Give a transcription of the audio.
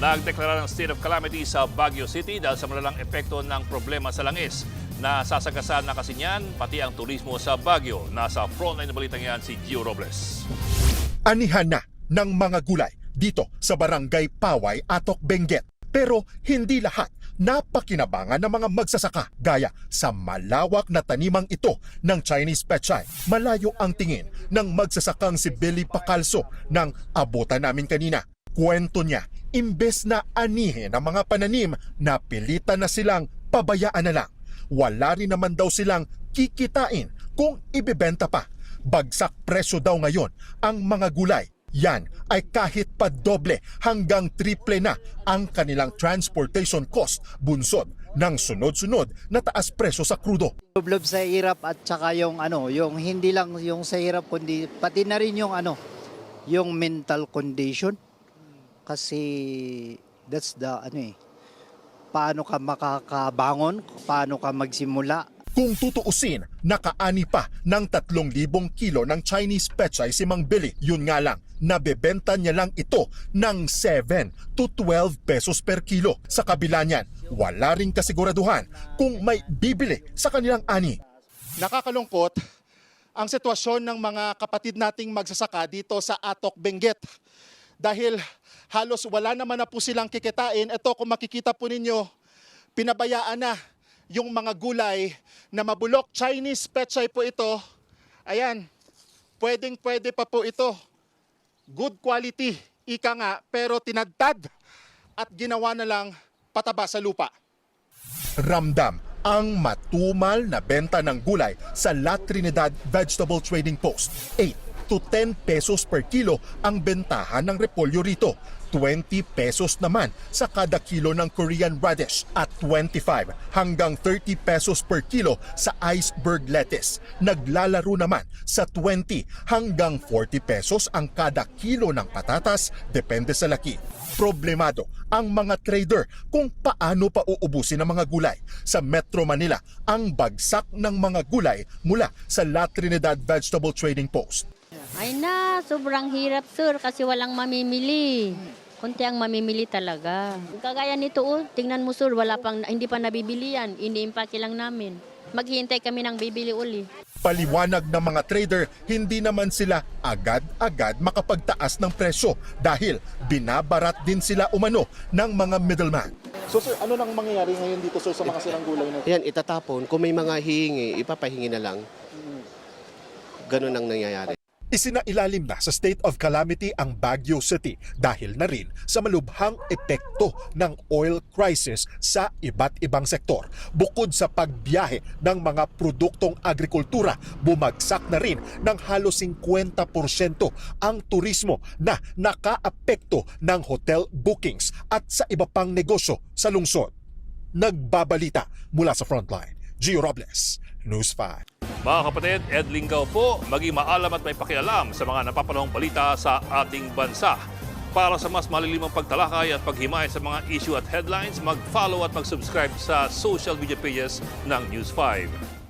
Nagdeklara ng state of calamity sa Baguio City dahil sa malalang epekto ng problema sa langis. Nasasagasan na kasi niyan pati ang turismo sa Baguio. Nasa frontline na balitang yan si Gio Robles. Anihan na ng mga gulay dito sa Barangay Paway, Atok, Benguet. Pero hindi lahat napakinabangan ng mga magsasaka gaya sa malawak na tanimang ito ng Chinese pechay. Malayo ang tingin ng magsasakang si Billy Pacalso ng abutan namin kanina. Kwento niya, imbes na anihin ang mga pananim, napilitan na silang pabayaan na lang. Wala rin naman daw silang kikitain kung ibebenta pa. Bagsak presyo daw ngayon ang mga gulay. Yan ay kahit pa doble hanggang triple na ang kanilang transportation cost bunsod ng sunod-sunod na taas presyo sa krudo. Lublob sa hirap at saka yung yung hindi lang yung sa hirap kundi pati na rin yung yung mental condition. Kasi that's the paano ka makakabangon, paano ka magsimula. Kung tutuusin, nakaani pa ng 3,000 kilo ng Chinese pechay si Mang Billy. Yun nga lang, nabebenta niya lang ito ng 7 to 12 pesos per kilo. Sa kabila niyan, wala ring kasiguraduhan kung may bibili sa kanilang ani. Nakakalungkot ang sitwasyon ng mga kapatid nating magsasaka dito sa Atok, Benguet. Dahil halos wala naman na po silang kikitain. Ito kung makikita po ninyo, pinabayaan na yung mga gulay na mabulok. Chinese pechay po ito. Ayan, pwede pa po ito. Good quality, ika nga, pero tinadtad at ginawa na lang pataba sa lupa. Ramdam ang matumal na benta ng gulay sa La Trinidad Vegetable Trading Post. 8 to 10 pesos per kilo ang bentahan ng repolyo rito. 20 pesos naman sa kada kilo ng Korean radish at 25 hanggang 30 pesos per kilo sa iceberg lettuce. Naglalaro naman sa 20 hanggang 40 pesos ang kada kilo ng patatas, depende sa laki. Problemado ang mga trader kung paano pa uubusin ang mga gulay. Sa Metro Manila, ang bagsak ng mga gulay mula sa La Trinidad Vegetable Trading Post. Ay na, sobrang hirap sir kasi walang mamimili. Kunti ang mamimili talaga. Kagaya nito tingnan mo sir, hindi pa nabibili yan. Ini-impake lang namin. Maghihintay kami ng bibili uli. Paliwanag ng mga trader, hindi naman sila agad-agad makapagtaas ng presyo dahil binabarat din sila umano ng mga middleman. So sir, ano nang mangyayari ngayon dito sir sa mga sirang gulay na ito? Yan, itatapon. Kung may mga hihingi, ipapahingi na lang. Ganun ang nangyayari. Isinailalim na sa state of calamity ang Baguio City dahil na rin sa malubhang epekto ng oil crisis sa iba't ibang sektor. Bukod sa pagbiyahe ng mga produktong agrikultura, bumagsak na rin ng halos 50% ang turismo na nakaapekto ng hotel bookings at sa iba pang negosyo sa lungsod. Nagbabalita mula sa Frontline, Gio Robles, News 5. Mga kapatid, Ed Lingaw po, maging maalam at may pakialam sa mga napapanahong balita sa ating bansa. Para sa mas malilimang pagtalakay at paghimay sa mga issue at headlines, mag-follow at mag-subscribe sa social media pages ng News 5.